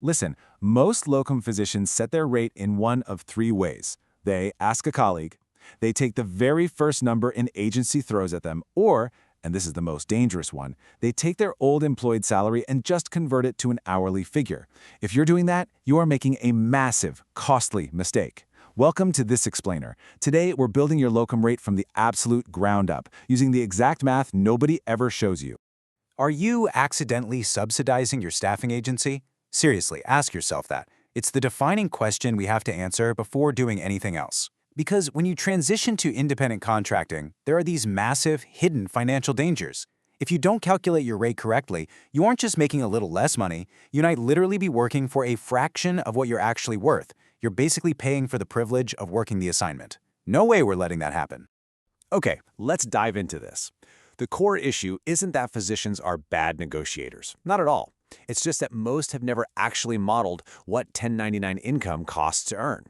Listen, most locum physicians set their rate in one of three ways. They ask a colleague, they take the very first number an agency throws at them, or, and this is the most dangerous one, they take their old employed salary and just convert it to an hourly figure. If you're doing that, you are making a massive, costly mistake. Welcome to This Explainer. Today, we're building your locum rate from the absolute ground up, using the exact math nobody ever shows you. Are you accidentally subsidizing your staffing agency? Seriously, ask yourself that. It's the defining question we have to answer before doing anything else. Because when you transition to independent contracting, there are these massive, hidden financial dangers. If you don't calculate your rate correctly, you aren't just making a little less money, you might literally be working for a fraction of what you're actually worth. You're basically paying for the privilege of working the assignment. No way we're letting that happen. Okay, let's dive into this. The core issue isn't that physicians are bad negotiators. Not at all. It's just that most have never actually modeled what 1099 income costs to earn.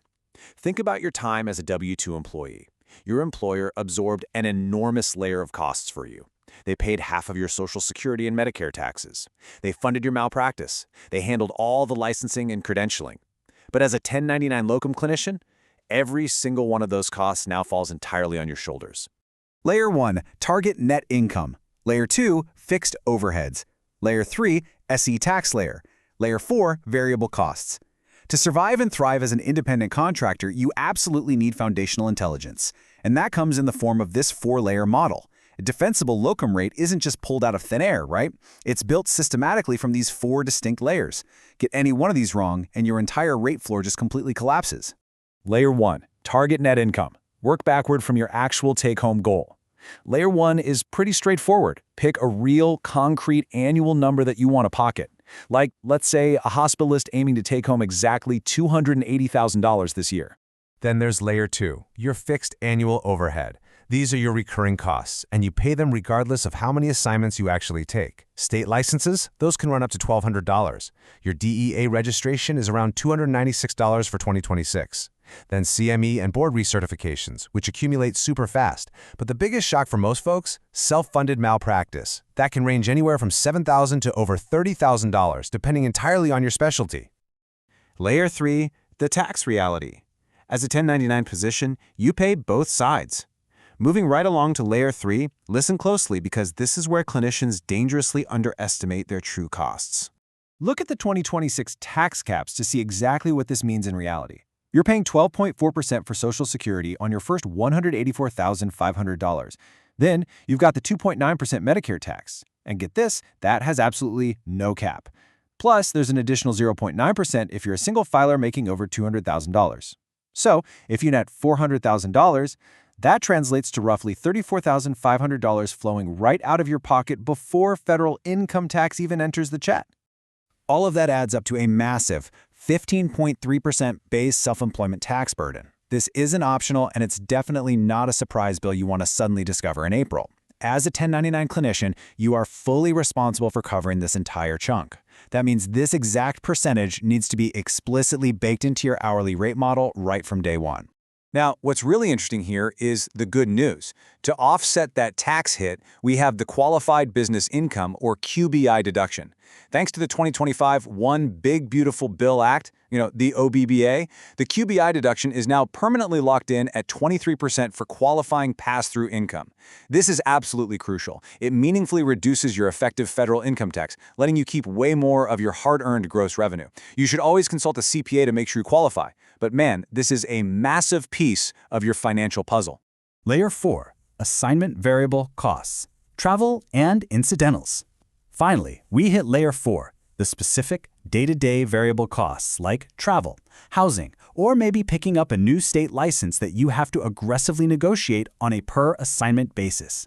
Think about your time as a W-2 employee. Your employer absorbed an enormous layer of costs for you. They paid half of your Social Security and Medicare taxes. They funded your malpractice. They handled all the licensing and credentialing. But as a 1099 locum clinician, every single one of those costs now falls entirely on your shoulders. Layer 1, target net income. Layer 2, fixed overheads. Layer 3, SE tax layer. Layer 4, variable costs. To survive and thrive as an independent contractor, you absolutely need foundational intelligence. And that comes in the form of this 4-layer model. A defensible locum rate isn't just pulled out of thin air, right? It's built systematically from these 4 distinct layers. Get any one of these wrong, and your entire rate floor just completely collapses. Layer 1, target net income. Work backward from your actual take-home goal. Layer 1 is pretty straightforward. Pick a real, concrete annual number that you want to pocket. Like, let's say, a hospitalist aiming to take home exactly $280,000 this year. Then there's Layer 2, your fixed annual overhead. These are your recurring costs, and you pay them regardless of how many assignments you actually take. State licenses, those can run up to $1,200. Your DEA registration is around $296 for 2026. Then CME and board recertifications, which accumulate super fast. But the biggest shock for most folks, self-funded malpractice. That can range anywhere from $7,000 to over $30,000, depending entirely on your specialty. Layer 3, the tax reality. As a 1099 physician, you pay both sides. Moving right along to Layer 3, listen closely because this is where clinicians dangerously underestimate their true costs. Look at the 2026 tax caps to see exactly what this means in reality. You're paying 12.4% for Social Security on your first $184,500. Then you've got the 2.9% Medicare tax. And get this, that has absolutely no cap. Plus, there's an additional 0.9% if you're a single filer making over $200,000. So, if you net $400,000, that translates to roughly $34,500 flowing right out of your pocket before federal income tax even enters the chat. All of that adds up to a massive 15.3% base self-employment tax burden. This isn't optional, and it's definitely not a surprise bill you want to suddenly discover in April. As a 1099 clinician, you are fully responsible for covering this entire chunk. That means this exact percentage needs to be explicitly baked into your hourly rate model right from day one. Now, what's really interesting here is the good news. To offset that tax hit, we have the Qualified Business Income, or QBI deduction. Thanks to the 2025 One Big Beautiful Bill Act, the OBBA, the QBI deduction is now permanently locked in at 23% for qualifying pass-through income. This is absolutely crucial. It meaningfully reduces your effective federal income tax, letting you keep way more of your hard-earned gross revenue. You should always consult a CPA to make sure you qualify. But man, this is a massive piece of your financial puzzle. Layer 4, assignment variable costs, travel and incidentals. Finally, we hit Layer 4, the specific day-to-day variable costs like travel, housing, or maybe picking up a new state license that you have to aggressively negotiate on a per-assignment basis.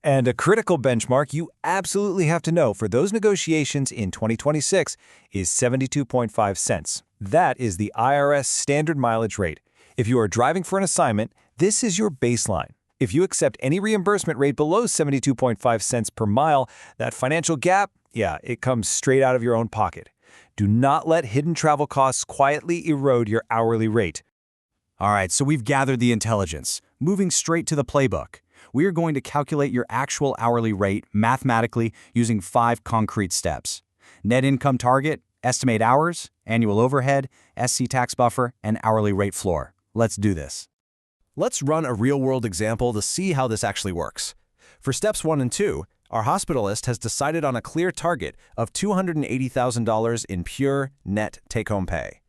And a critical benchmark you absolutely have to know for those negotiations in 2026 is 72.5 cents. That is the IRS standard mileage rate. If you are driving for an assignment, this is your baseline. If you accept any reimbursement rate below 72.5 cents per mile, that financial gap, it comes straight out of your own pocket. Do not let hidden travel costs quietly erode your hourly rate. All right, so we've gathered the intelligence. Moving straight to the playbook. We are going to calculate your actual hourly rate mathematically using 5 concrete steps. Net income target, Estimate hours, annual overhead, SC tax buffer, and hourly rate floor. Let's do this. Let's run a real-world example to see how this actually works. For steps 1 and 2, our hospitalist has decided on a clear target of $280,000 in pure net take-home pay.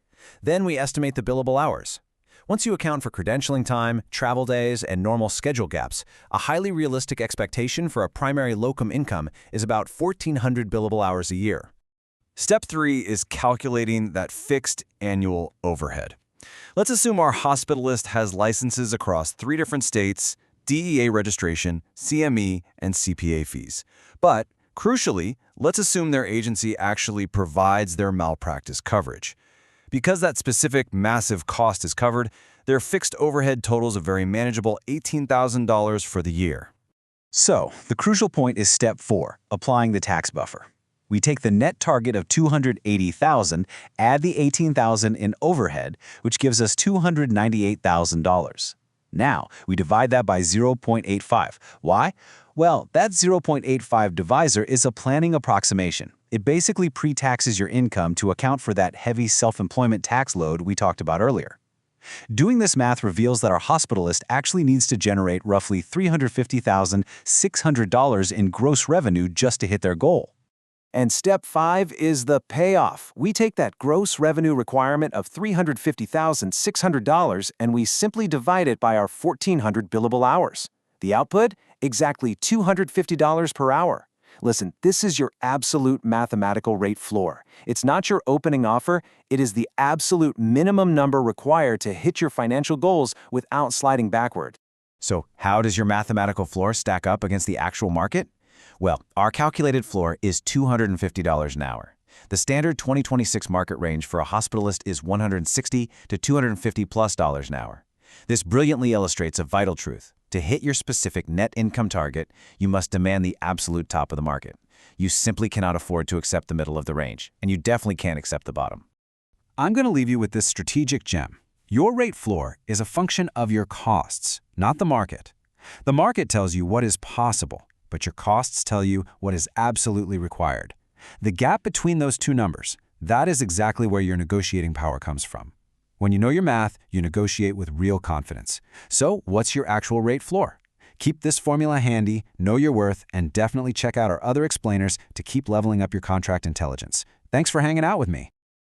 Then we estimate the billable hours. Once you account for credentialing time, travel days, and normal schedule gaps, a highly realistic expectation for a primary locum income is about 1,400 billable hours a year. Step 3 is calculating that fixed annual overhead. Let's assume our hospitalist has licenses across 3 different states, DEA registration, CME, and CPA fees. But, crucially, let's assume their agency actually provides their malpractice coverage. Because that specific massive cost is covered, their fixed overhead totals a very manageable $18,000 for the year. So, the crucial point is step 4, applying the tax buffer. We take the net target of $280,000, add the $18,000 in overhead, which gives us $298,000. Now, we divide that by 0.85. Why? Well, that 0.85 divisor is a planning approximation. It basically pre-taxes your income to account for that heavy self-employment tax load we talked about earlier. Doing this math reveals that our hospitalist actually needs to generate roughly $350,600 in gross revenue just to hit their goal. And step 5 is the payoff. We take that gross revenue requirement of $350,600 and we simply divide it by our 1,400 billable hours. The output? Exactly $250 per hour. Listen, this is your absolute mathematical rate floor. It's not your opening offer, it is the absolute minimum number required to hit your financial goals without sliding backward. So, how does your mathematical floor stack up against the actual market? Well, our calculated floor is $250 an hour. The standard 2026 market range for a hospitalist is $160 to $250+ an hour. This brilliantly illustrates a vital truth. To hit your specific net income target, you must demand the absolute top of the market. You simply cannot afford to accept the middle of the range, and you definitely can't accept the bottom. I'm going to leave you with this strategic gem. Your rate floor is a function of your costs, not the market. The market tells you what is possible, but your costs tell you what is absolutely required. The gap between those two numbers, that is exactly where your negotiating power comes from. When you know your math, you negotiate with real confidence. So, what's your actual rate floor? Keep this formula handy, know your worth, and definitely check out our other explainers to keep leveling up your contract intelligence. Thanks for hanging out with me.